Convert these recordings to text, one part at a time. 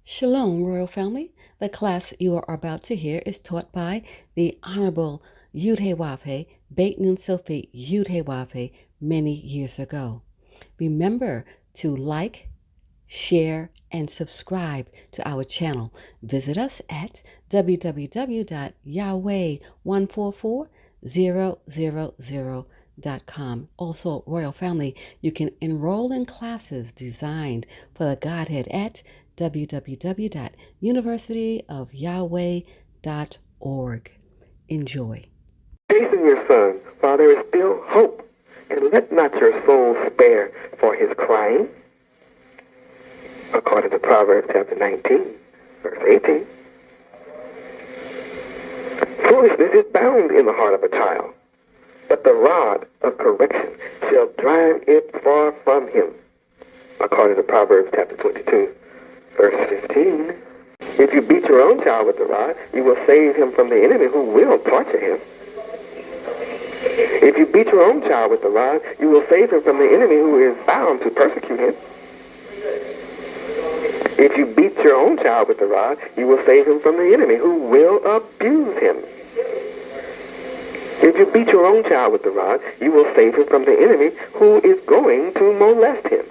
Shalom, Royal Family. The class you are about to hear is taught by the Honorable Yudhe Beit Nun Sophie Yudhe many years ago. Remember to like, share, and subscribe to our channel. Visit us at www.yahweh144000.com. Also, Royal Family, you can enroll in classes designed for the Godhead at www.universityofyahweh.org. Enjoy. Hasten your son, while there is still hope, and let not your soul spare for his crying, according to Proverbs chapter 19, verse 18. Foolishness is bound in the heart of a child, but the rod of correction shall drive it far from him, according to Proverbs chapter 22, verse 15. If you beat your own child with the rod, you will save him from the enemy who will torture him. If you beat your own child with the rod, you will save him from the enemy who is bound to persecute him. If you beat your own child with the rod, you will save him from the enemy who will abuse him. If you beat your own child with the rod, you will save him from the enemy who is going to molest him.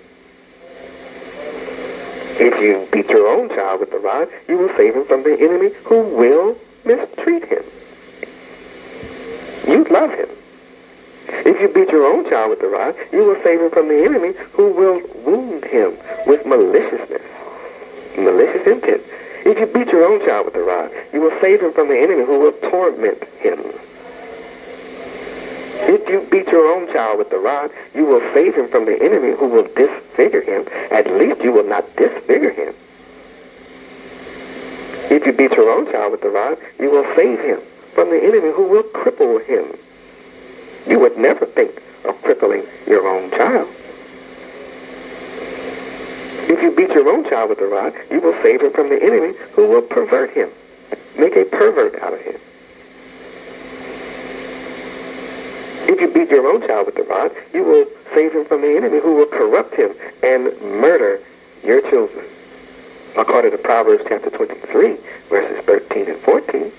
If you beat your own child with the rod, you will save him from the enemy who will mistreat him. You love him. If you beat your own child with the rod, you will save him from the enemy who will wound him with malicious intent. If you beat your own child with the rod, you will save him from the enemy who will torment him. If you beat your own child with the rod, you will save him from the enemy who will disfigure him. At least you will not disfigure him. If you beat your own child with the rod, you will save him from the enemy who will cripple him. You would never think of crippling your own child. If you beat your own child with the rod, you will save him from the enemy who will pervert him, make a pervert out of him. If you beat your own child with the rod, you will save him from the enemy who will corrupt him and murder your children. According to Proverbs chapter 23, verses 13 and 14.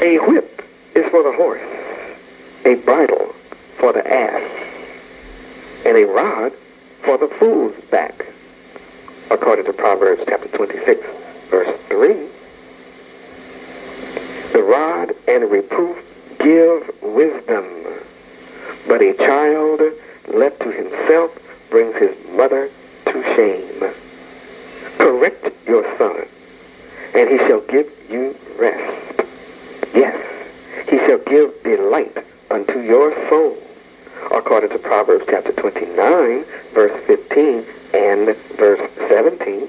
A whip is for the horse, a bridle for the ass, and a rod for the fool's back, according to Proverbs chapter 26, verse 3. The rod and reproof give wisdom, but a child left to himself brings his mother to shame. Correct your son, and he shall give you rest. Yes, he shall give delight unto your soul, according to Proverbs chapter 29, verse 15 and verse 17.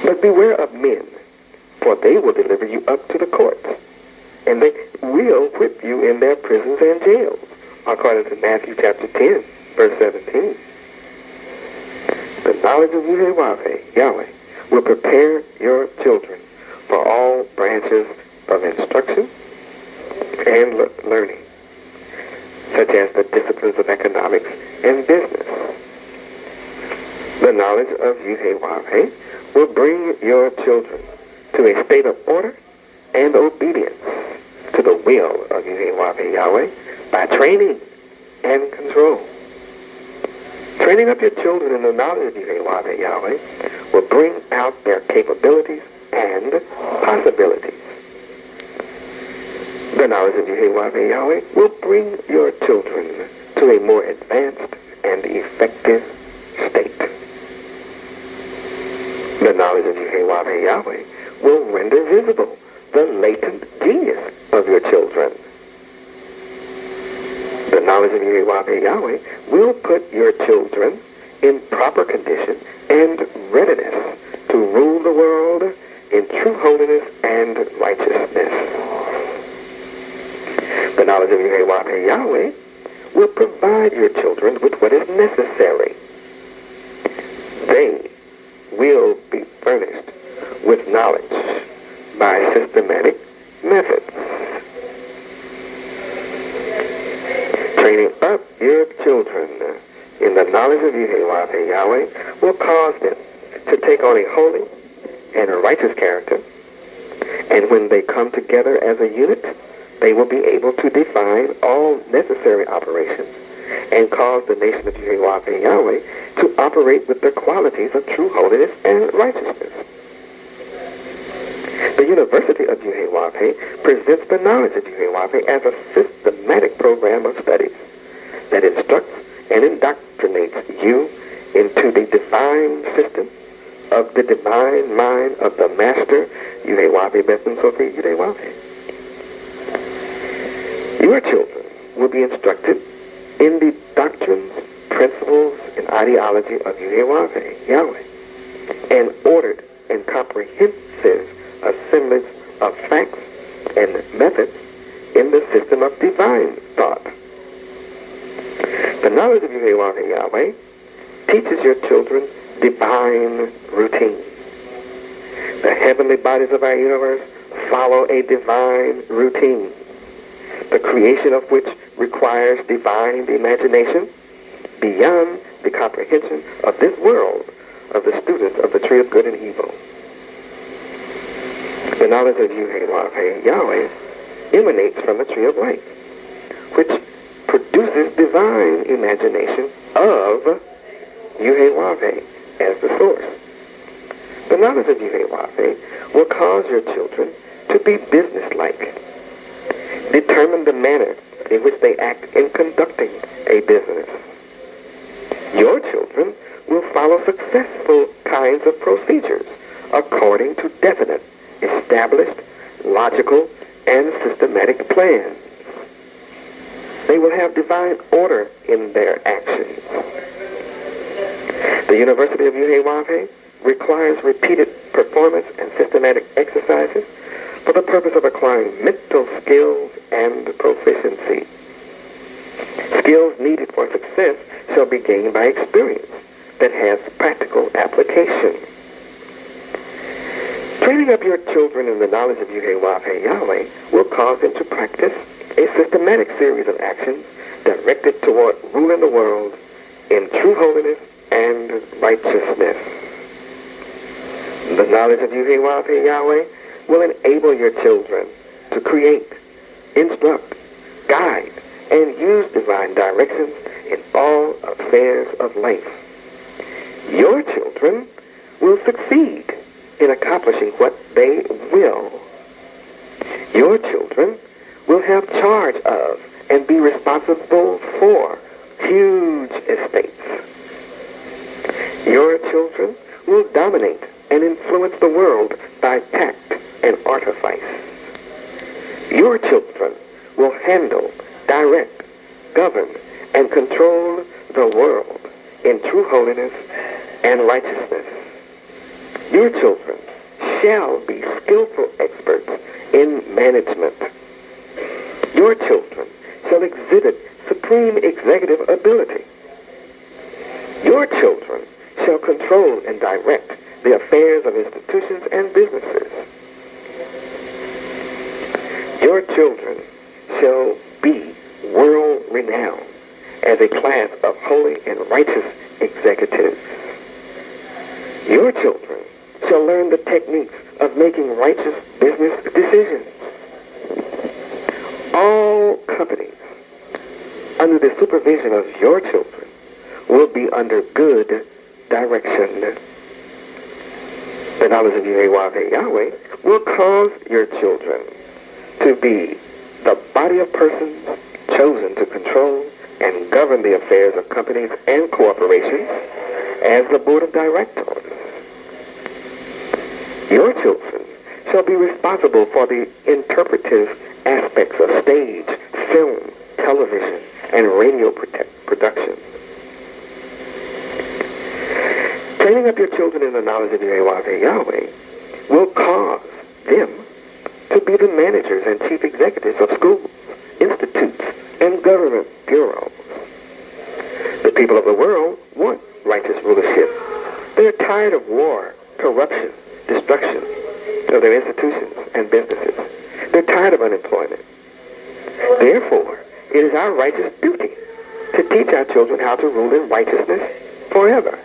But beware of men, for they will deliver you up to the courts, and they will whip you in their prisons and jails, according to Matthew chapter 10, verse 17. The knowledge of Yahweh will prepare your children for all branches of instruction and learning, such as the disciplines of economics and business. The knowledge of Yahweh will bring your children to a state of order and obedience to the will of Yahweh by training and control. Training up your children in the knowledge of Yahweh will bring out their capabilities and possibilities. The knowledge of Yahweh will bring your children to a more advanced and effective state. The knowledge of Yahweh will render visible the latent genius of your children. The knowledge of Yahweh will put your children in proper condition and readiness to rule the world in true holiness and righteousness. The knowledge of Yahweh will provide your children with what is necessary. They will be furnished with knowledge by systematic methods. Training up your children in the knowledge of Yahweh will cause them to take on a holy and a righteous character. And when they come together as a unit, they will be able to define all necessary operations and cause the nation of Yahweh to operate with the qualities of true holiness and righteousness. The University of Yahweh presents the knowledge of Yahweh as a systematic program of studies that instructs and indoctrinates you into the divine system of the divine mind of the Master, Yahweh Bethlehem Sophie Yahweh. Your children will be instructed in the doctrines, principles, and ideology of Yahweh, and ordered and comprehensive assemblage of facts and methods in the system of divine thought. The knowledge of Yahweh teaches your children divine routine. The heavenly bodies of our universe follow a divine routine, the creation of which requires divine imagination beyond the comprehension of this world of the students of the tree of good and evil. The knowledge of Yahweh emanates from the tree of life, which produces divine imagination of Yahweh as the source. The knowledge of Yahweh will cause your children to be businesslike. Determine the manner in which they act in conducting a business. Your children will follow successful kinds of procedures according to definite, established, logical, and systematic plans. They will have divine order in their actions. The University of Yahweh requires repeated performance and systematic exercises for the purpose of acquiring mental skills and proficiency. Skills needed for success shall be gained by experience that has practical application. Training up your children in the knowledge of Yahweh will cause them to practice a systematic series of actions directed toward ruling the world in true holiness and righteousness. The knowledge of Yahweh will enable your children to create, instruct, guide, and use divine directions in all affairs of life. Your children will succeed in accomplishing what they will. Your children will have charge of and be responsible for huge estates. Your children will dominate and influence the world by tact and artifice. Your children will handle, direct, govern, and control the world in true holiness and righteousness. Your children shall be skillful experts in management. Your children shall exhibit supreme executive ability. Your children shall control and direct the affairs of institutions and businesses. Your children shall be world-renowned as a class of holy and righteous executives. Your children shall learn the techniques of making righteous business decisions. All companies under the supervision of your children will be under good direction. The knowledge of Yahweh will cause your children to be the body of persons chosen to control and govern the affairs of companies and corporations as the board of directors. Your children shall be responsible for the interpretive aspects of stage, film, television, and radio production. Training up your children in the knowledge of Yahweh will cause them to be the managers and chief executives of schools, institutes, and government bureaus. The people of the world want righteous rulership. They are tired of war, corruption, destruction of their institutions and businesses. They're tired of unemployment. Therefore, it is our righteous duty to teach our children how to rule in righteousness forever.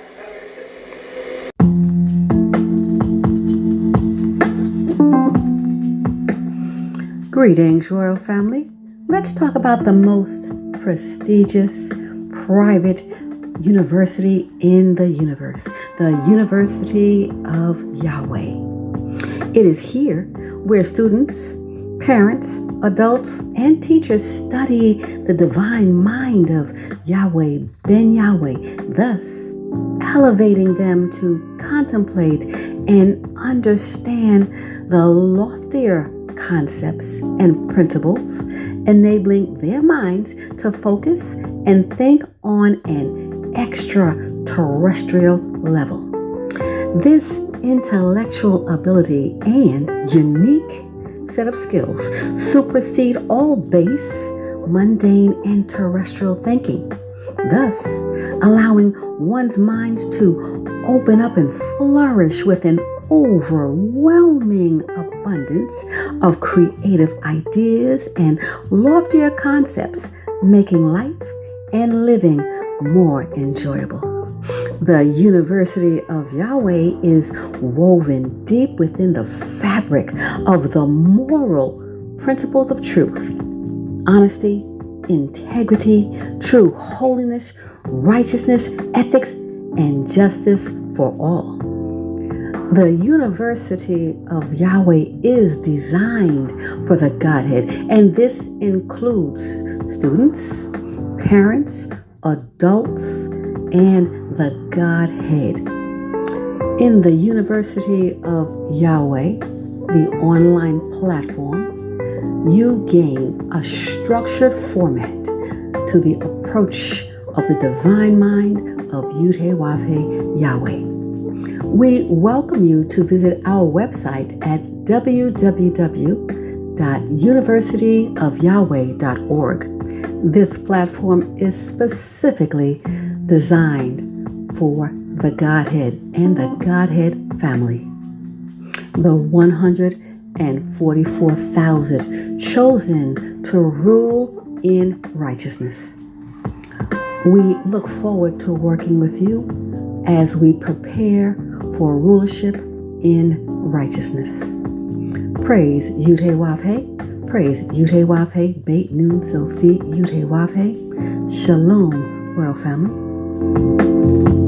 Greetings, Royal Family. Let's talk about the most prestigious private university in the universe, the University of Yahweh. It is here where students, parents, adults, and teachers study the divine mind of Yahweh Ben Yahweh, thus elevating them to contemplate and understand the loftier concepts and principles, enabling their minds to focus and think on an extraterrestrial level. This intellectual ability and unique set of skills supersede all base, mundane, and terrestrial thinking, thus allowing one's minds to open up and flourish with an overwhelming abundance of creative ideas and loftier concepts, making life and living more enjoyable. The University of Yahweh is woven deep within the fabric of the moral principles of truth, honesty, integrity, true holiness, righteousness, ethics, and justice for all. The University of Yahweh is designed for the Godhead, and this includes students, parents, adults, and the Godhead. In the University of Yahweh, the online platform, you gain a structured format to the approach of the divine mind of Yud-Heh-Wav-Heh Yahweh. We welcome you to visit our website at www.universityofyahweh.org. This platform is specifically designed for the Godhead and the Godhead family. The 144,000 chosen to rule in righteousness. We look forward to working with you as we prepare for rulership in righteousness. Praise Yud-Heh-Wav-Heh. Praise Yud-Heh-Wav-Heh. Beit Nun Sophie Yud-Heh-Wav-Heh. Shalom, Royal Family.